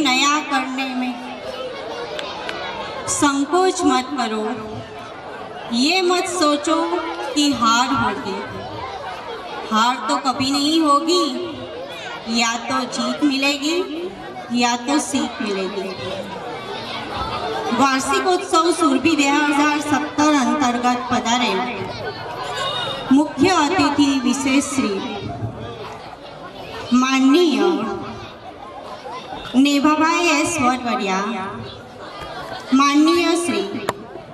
नया करने में संकोच मत करो। ये मत सोचो कि हार होगी। हार तो कभी नहीं होगी। या तो जीत मिलेगी या तो सीख मिलेगी। वार्षिकोत्सव सुरभि 2017 अंतर्गत पधारेल मुख्य अतिथि विशेष श्री माननीय नेभाभाई एस वडवडिया, माननीय श्री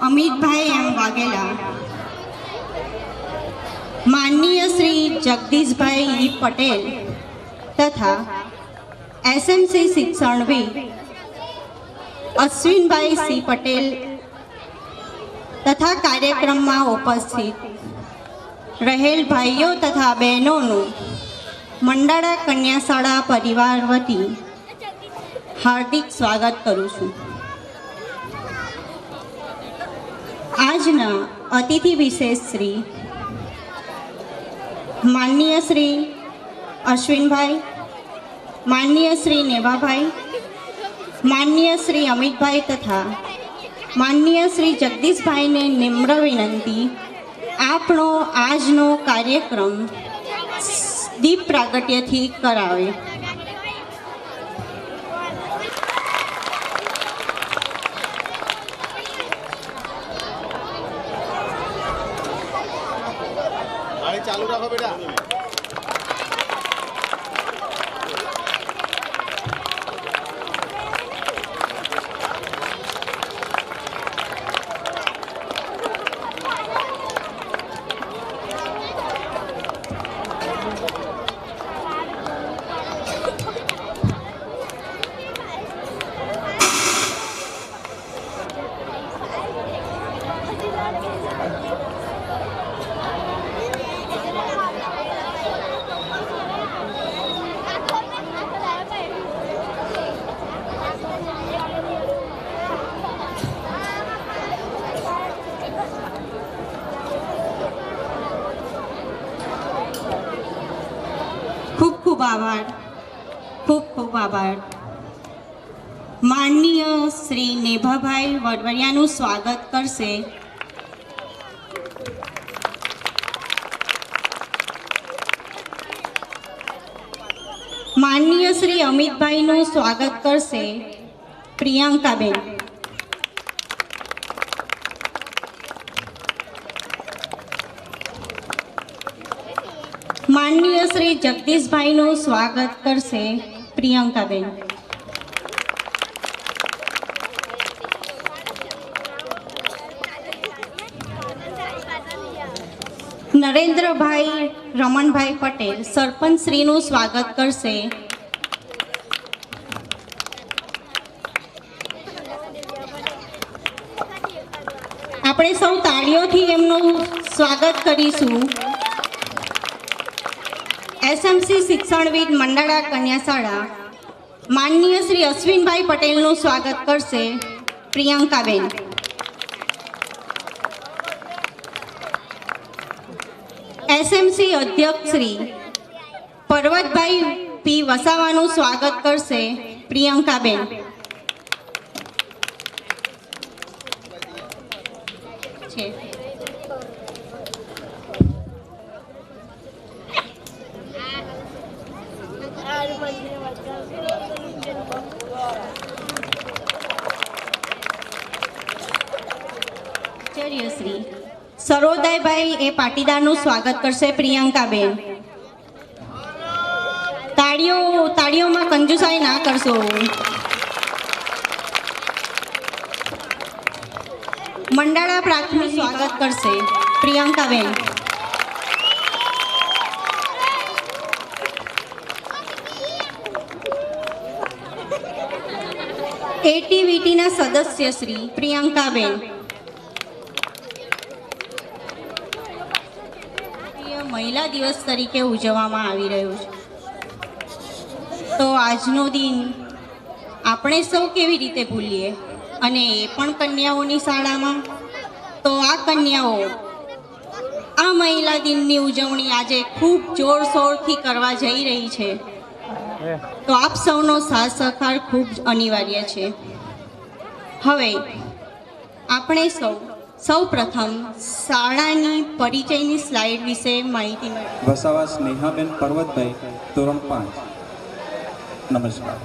अमितभाई एम वाघेला, माननीय श्री जगदीशभाई ई पटेल तथा एसएमसी शिक्षणविद अश्विनभाई सी पटेल तथा कार्यक्रम में उपस्थित रहेल भाईओ तथा बहनों मंडाळा कन्याशाळा परिवार वती हार्दिक स्वागत करूँ छूं। आजना अतिथि विशेष श्री माननीय श्री अश्विनभाई, माननीय श्री नेभाभाई, माननीय श्री अमितभाई तथा माननीय श्री जगदीशभाई ने निम्र विनंती, आपनो आजनो कार्यक्रम दीप प्रागट्य थी करावे। चालू रखो बेटा। खूब आभार। माननीय श्री नेभाभाई वडवडियाનું स्वागत करशे माननीय श्री अमितभाईનું स्वागत करशे प्रियंकाबेन। माननीय श्री जगदीशभाईનું स्वागत करशे प्रियंकाबेन। नरेन्द्रभाई रमणभाई पटेल सरपंच श्रीનું स्वागत करशे આપણે સૌ તાળીઓથી એમનું સ્વાગત કરીશું। एसएमसी शिक्षणविद मंडाळा कन्याशाळा माननीय श्री अश्विनभाई पटेलનું स्वागत करशे प्रियंकाबेन। એસએમસી અધ્યક્ષ શ્રી પર્વતભાઈ પી વસાવાનું સ્વાગત કરશે પ્રિયંકાબેન. છે આચાર્યશ્રી સરોદયભાઈ એ પાટીદારનું સ્વાગત કરશે પ્રિયંકાબેન. તાળીઓમાં કંજુસાઈ ના કરશો. મંડાળા પ્રાથમિક સ્વાગત કરશે પ્રિયંકાબેન. એટીવીટીના સદસ્ય શ્રી પ્રિયંકાબેન. મહિલા દિવસ તરીકે ઉજવવામાં આવી રહ્યો છે, તો આજનો દિન આપણે સૌ કેવી રીતે ભૂલીએ, અને એ પણ કન્યાઓની શાળામાં. તો આ કન્યાઓ આ મહિલા દિનની ઉજવણી આજે ખૂબ જોરશોરથી કરવા જઈ રહી છે, તો આપ સૌનો સાથ સહકાર ખૂબ અનિવાર્ય છે. હવે આપણે સૌ પ્રથમ શાળાની પરિચયની સ્લાઇડ વિશે માહિતી મેળવીએ. વસાવા સ્નેહાબેન પર્વતભાઈ, ધોરણ 5. નમસ્કાર.